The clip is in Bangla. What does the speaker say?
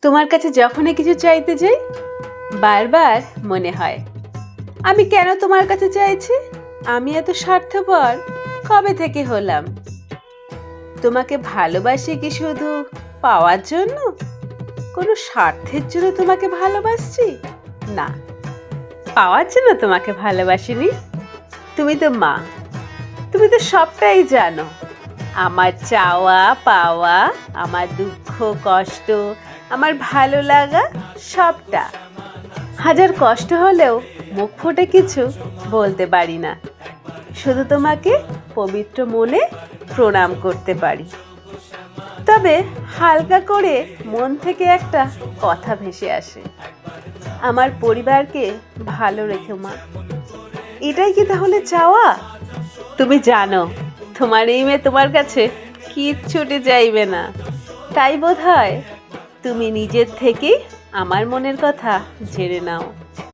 তোমার কাছে যখনই কিছু চাইতে যাই বারবার মনে হয় আমি কেন তোমার কাছে চাইছি। আমি এত স্বার্থপর কবে থেকে হলাম? তোমাকে ভালোবাসি কি শুধু পাওয়ার জন্য? কোনো স্বার্থের জন্য তোমাকে ভালোবাসছি না, পাওয়ার জন্য তোমাকে ভালোবাসিনি। তুমি তো মা, তুমি তো সবটাই জানো, আমার চাওয়া পাওয়া, আমার দুঃখ কষ্ট, আমার ভালো লাগা সবটা। হাজার কষ্ট হলেও মুখ ফুটে কিছু বলতে পারি না, শুধু তোমাকে পবিত্র মনে প্রণাম করতে পারি। তবে হালকা করে মন থেকে একটা কথা ভেসে আসে, আমার পরিবারকে ভালো রেখো মা। এটাই কি তাহলে চাওয়া? তুমি জানো তোমার এই মেয়ে তোমার কাছে কিচ্ছুটি চাইবে না, তাই বোধহয় তুমি নিজের থেকেই আমার মনের কথা জেনে নাও।